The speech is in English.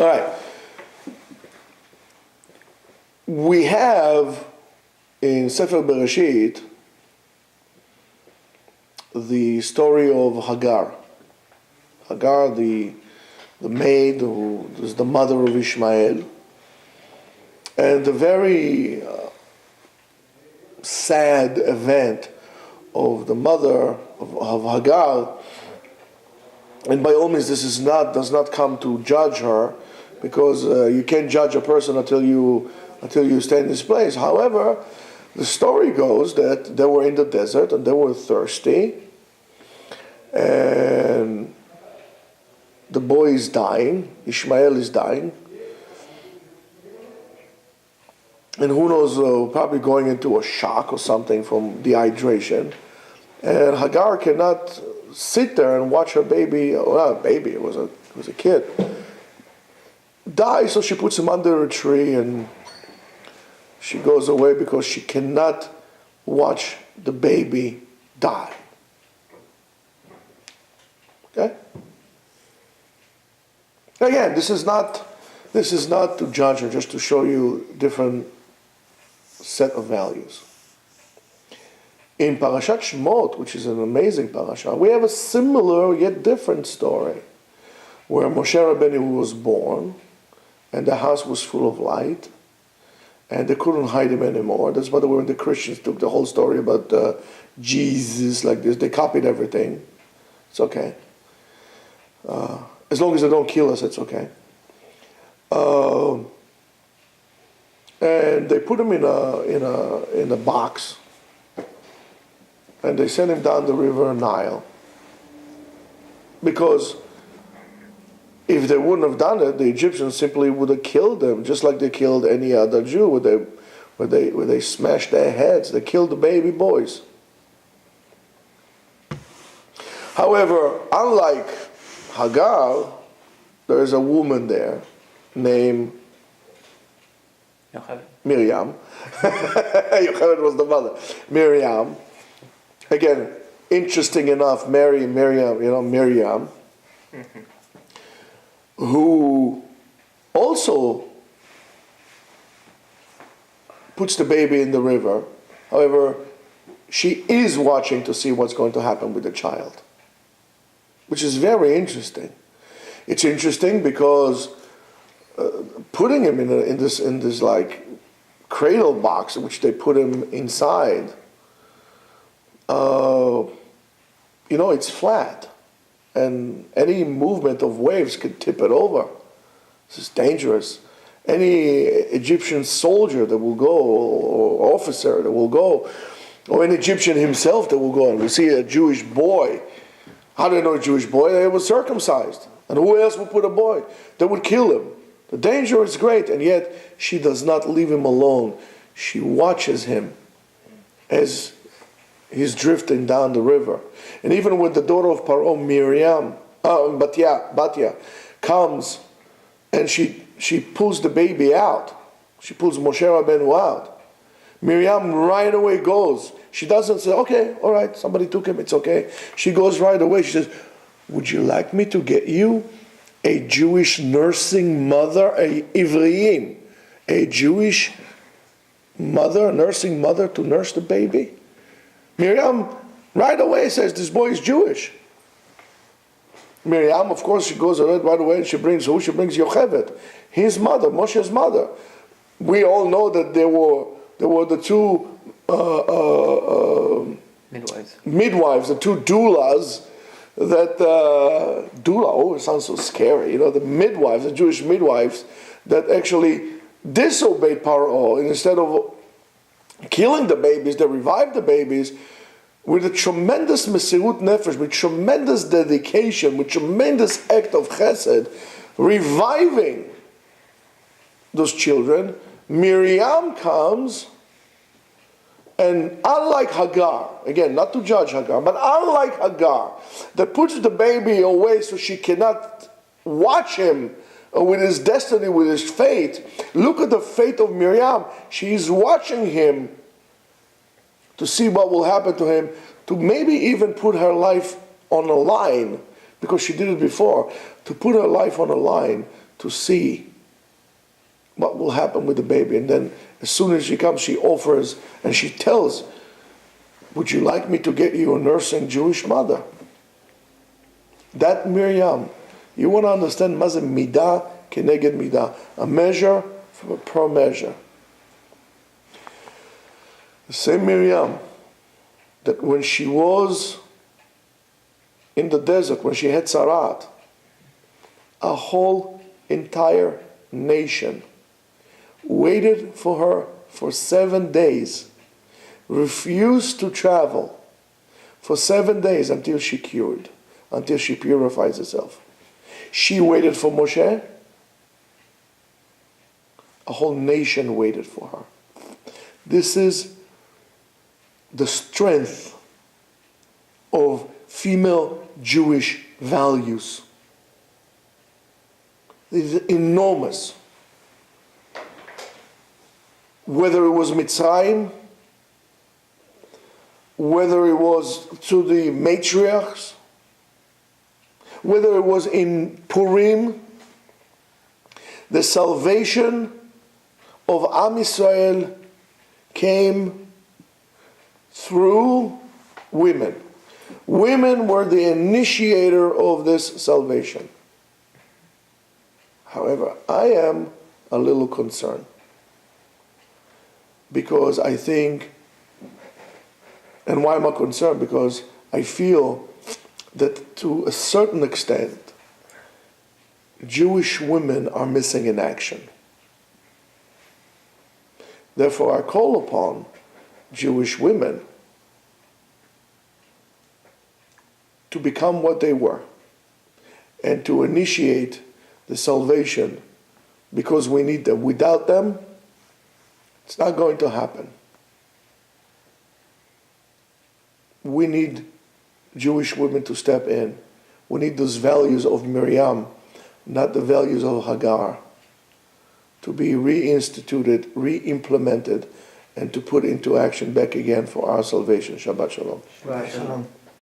All right. We have in Sefer Bereshit the story of Hagar. Hagar, the maid who is the mother of Ishmael, and the very sad event of the mother of Hagar. And by all means, this does not come to judge her, because you can't judge a person until you stay in this place. However, the story goes that they were in the desert and they were thirsty, and the boy is dying, Ishmael is dying, and who knows, probably going into a shock or something from dehydration. And Hagar cannot sit there and watch her baby, well, not a baby, it was a kid, die, so she puts him under a tree and she goes away because she cannot watch the baby die. Okay? Again, this is not to judge her, just to show you different set of values. In Parashat Shemot, which is an amazing parasha, we have a similar yet different story, where Moshe Rabbeinu was born, and the house was full of light, and they couldn't hide him anymore. That's why when the Christians took the whole story about Jesus like this, they copied everything. It's okay. As long as they don't kill us, it's okay. And they put him in a box, and they sent him down the river Nile. Because if they wouldn't have done it, the Egyptians simply would have killed them, just like they killed any other Jew, where they smashed their heads. They killed the baby boys. However, unlike Hagar, there is a woman there named Miriam. Yocheved was the mother. Miriam. Again, interesting enough, Miriam, Miriam, who also puts the baby in the river. However, she is watching to see what's going to happen with the child, which is very interesting. It's interesting because putting him in this like cradle box, in which they put him inside, it's flat, and any movement of waves could tip it over. This is dangerous. Any Egyptian soldier that will go, or officer that will go, or an Egyptian himself that will go, and we see a Jewish boy. How do they know a Jewish boy? They were circumcised. And who else would put a boy? They would kill him. The danger is great, and yet she does not leave him alone. She watches him as he's drifting down the river. And even when the daughter of Paro, Miriam, Batya, comes and she pulls the baby out. She pulls Moshe Rabbeinu out. Miriam right away goes. She doesn't say, okay, all right, somebody took him, it's okay. She goes right away. She says, would you like me to get you a Jewish nursing mother, a Ivriim, a Jewish mother, nursing mother to nurse the baby? Miriam right away says, this boy is Jewish. Miriam, of course, she goes right away and she brings who? She brings Yocheved, his mother, Moshe's mother. We all know that there were the two midwives, the two doulas, that doula, it sounds so scary, the midwives, the Jewish midwives, that actually disobeyed Paro, and instead of killing the babies, they revived the babies with a tremendous mesirut nefesh, with tremendous dedication, with tremendous act of chesed, reviving those children. Miriam comes, and unlike Hagar, again, not to judge Hagar, but unlike Hagar, that puts the baby away so she cannot watch him with his destiny, with his fate. Look at the fate of Miriam. She is watching him to see what will happen to him, to maybe even put her life on a line, because she did it before, to put her life on a line to see what will happen with the baby. And then as soon as she comes, she offers and she tells, would you like me to get you a nursing Jewish mother? That Miriam, you want to understand, mazeh midah keneged midah, a measure per measure. The same Miriam that when she was in the desert, when she had Sarat, a whole entire nation waited for her for 7 days, refused to travel for 7 days until she cured, until she purifies herself. She waited for Moshe. A whole nation waited for her. This is the strength of female Jewish values. It is enormous. Whether it was Mitzrayim, whether it was to the matriarchs, whether it was in Purim, the salvation of Am Yisrael came through women. Women were the initiator of this salvation. However, I am a little concerned because I think, and why am I concerned? Because I feel that to a certain extent, Jewish women are missing in action. Therefore, I call upon Jewish women to become what they were and to initiate the salvation because we need them. Without them, it's not going to happen. We need Jewish women to step in. We need those values of Miriam, not the values of Hagar, to be reinstituted, re-implemented, and to put into action back again for our salvation. Shabbat Shalom. Shabbat Shalom.